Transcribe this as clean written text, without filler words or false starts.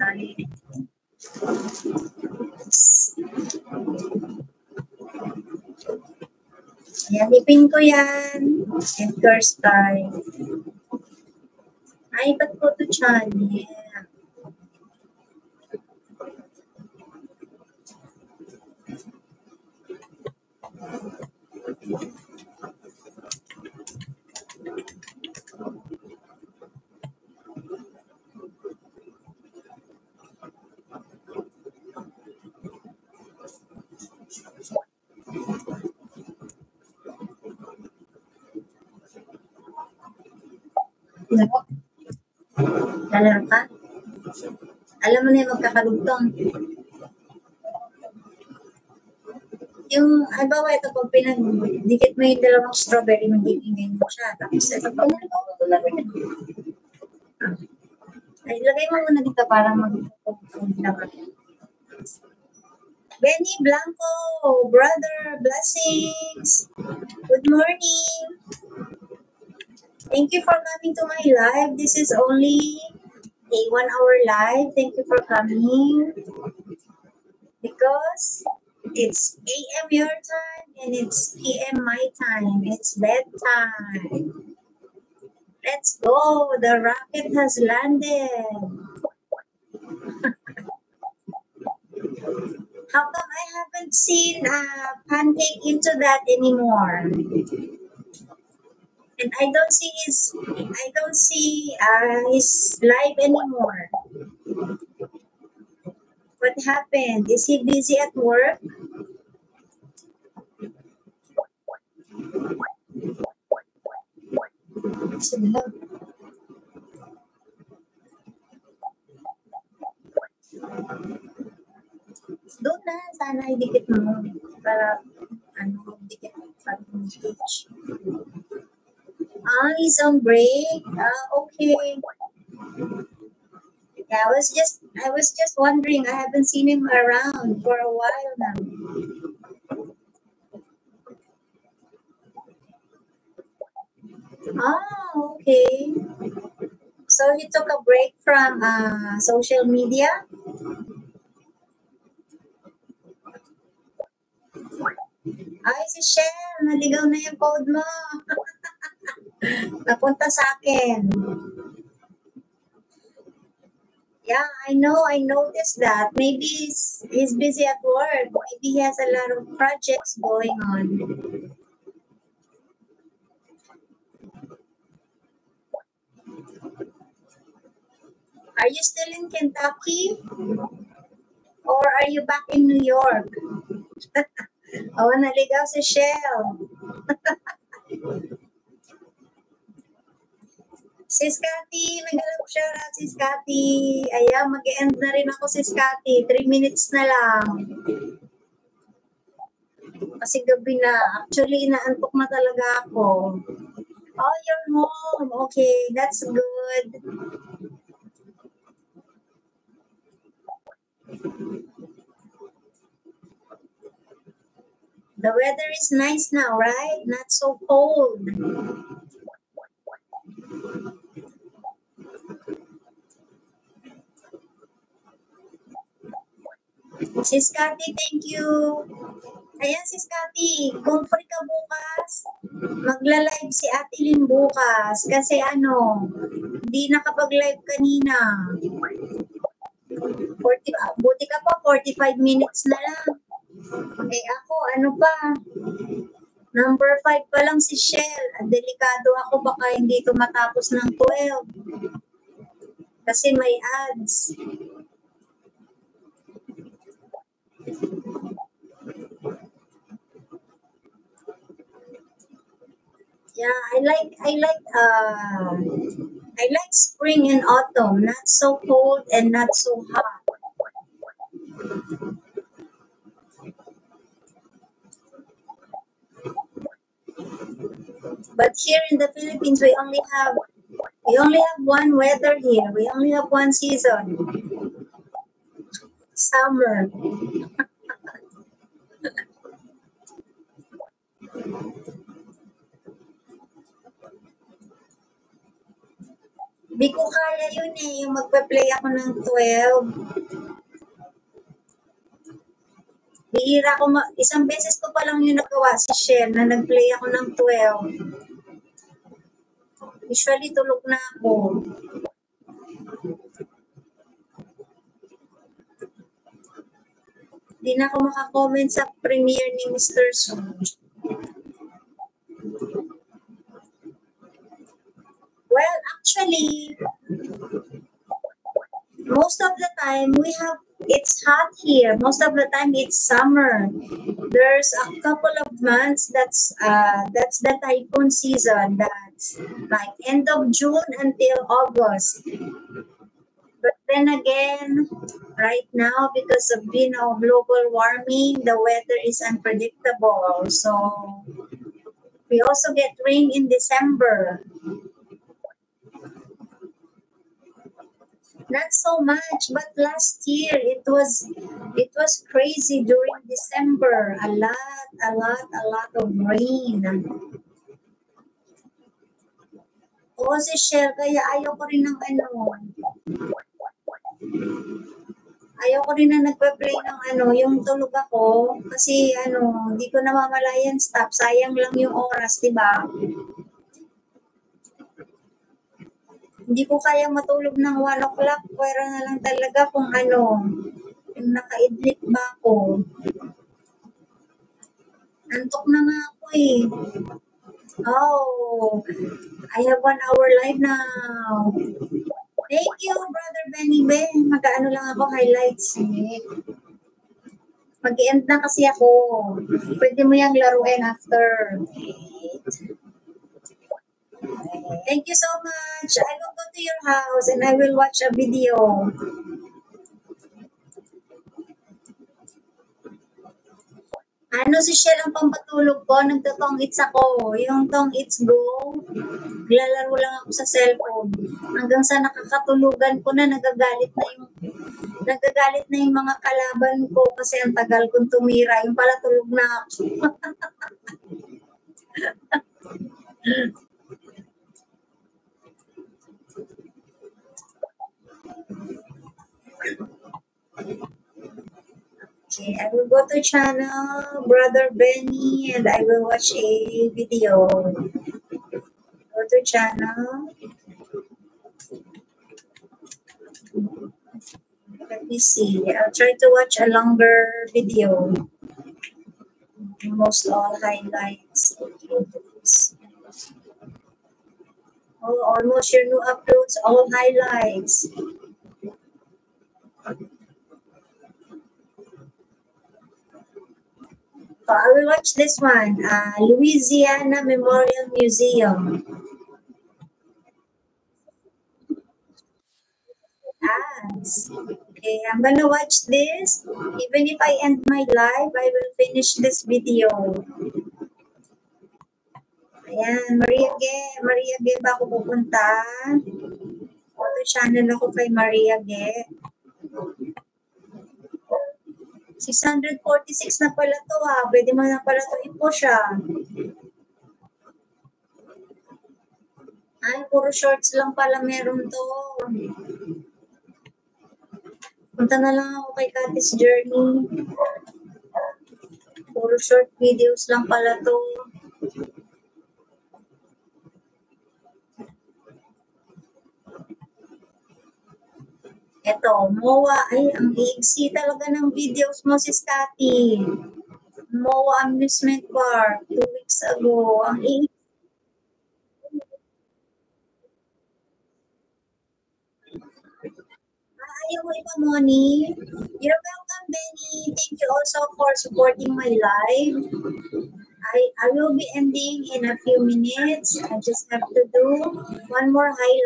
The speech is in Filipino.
Tali. Ayan, ipin ko yan. Edgar style. Ay, ba't po ito channel? Lalaro ka? Alam mo na yung magkakalugtong. Yung, halimbawa ito, pag pinagdikit mo yung dalawang strawberry, magiging mo siya. Tapos ito pa, ay, lagay mo muna dito para mag-lapit. Benny Blanco, brother, blessings. Good morning. Thank you for coming to my live. This is only a 1 hour live. Thank you for coming. Because it's AM your time and it's PM my time. It's bedtime. Let's go. The rocket has landed. How come I haven't seen Pancake into that anymore? And I don't see his live anymore. What happened? Is he busy at work? Doon na, sana idikit mo para dikit para page. He's on break. Okay. Yeah, I was just wondering. I haven't seen him around for a while now. Oh, okay. So he took a break from social media? Ay, si Shell, naligaw na yung code mo. Napunta sa akin. Yeah, I know. I noticed that. Maybe he's busy at work. Maybe he has a lot of projects going on. Are you still in Kentucky? Or are you back in New York? Oh, naligaw si Shell. Sis Cathy, nag-alap siya na Sis Cathy. Ayan, mag-end na rin ako Sis Cathy. 3 minutes na lang. Kasi gabi na. Actually, inaantok na talaga ako. Oh, you're home. Okay, that's good. The weather is nice now, right? Not so cold. Sis Cathy, thank you. Ayan, Sis Cathy, kung free ka bukas, magla-live si Ate Lynn bukas. Kasi hindi nakapag-live kanina. Buti ka pa, 45 minutes na lang. Eh ako, number 5 pa lang si Shell. Delikado ako, baka hindi ito matapos ng 12. Kasi may ads. Yeah, I like spring and autumn, not so cold and not so hot. But here in the Philippines, we only have one weather here. We only have one season. Summer. Di ko kaya yun eh, yung magpa-play ako ng 12. Bihira ko, isang beses ko pa lang yung nagawa si Shell na nag-play ako ng 12. Usually tulog na ako. Di na ako makakomment sa premiere ni Mr. Su. Well, actually, most of the time it's hot here. Most of the time it's summer. There's a couple of months that's the typhoon season. That's like end of June until August. But then again, right now because of global warming, the weather is unpredictable. So we also get rain in December. Not so much, but last year it was crazy during December. A lot of rain. Oo, si Shell, kaya ayaw ko rin na nagpa-play ng yung tulog ako kasi hindi ko namamalayan stop. Sayang lang yung oras, 'di ba? Hindi ko kayang matulog ng 1 o'clock. Pwera na lang talaga kung yung nakaidlip ba ako. Antok na nga ako eh. Oh, I have 1 hour live now. Thank you, Brother Benny Ben. Mag-ano lang ako, highlights. Mag-end na kasi ako. Pwede mo yung laruin after. Thank you so much. I will go to your house and I will watch a video. Si Shell ang pampatulog ko, nagtotong it's ako. Yung tong it's go, lalaro lang ako sa cellphone. Hanggang sa nakakatulugan ko na nagagalit na yung mga kalaban ko kasi ang tagal kong tumira. Yung pala tulog na ako. Okay, I will go to channel Brother Benny and I will watch a video. Go to channel. Let me see. I'll try to watch a longer video. Almost all highlights. Oh, almost your new uploads, all highlights. So I will watch this one, Louisiana Memorial Museum. Okay, I'm gonna watch this. Even if I end my live, I will finish this video. Ayan, Maria Ge ba ako pupunta? Auto channel ako kay Maria Ge. 646 na pala to ha. Pwede mo na pala to i-push ha. Ay, puro shorts lang pala meron to. Punta na lang ako kay Katis Journey. Puro short videos lang pala to. Eto, MOA. Ay, ang iksi talaga ng videos mo, si Scotty. MOA Amusement Park, 2 weeks ago. Ang iksi. Ayaw mo iba, Moni. You're welcome, Benny. Thank you also for supporting my live. I will be ending in a few minutes. I just have to do one more highlight.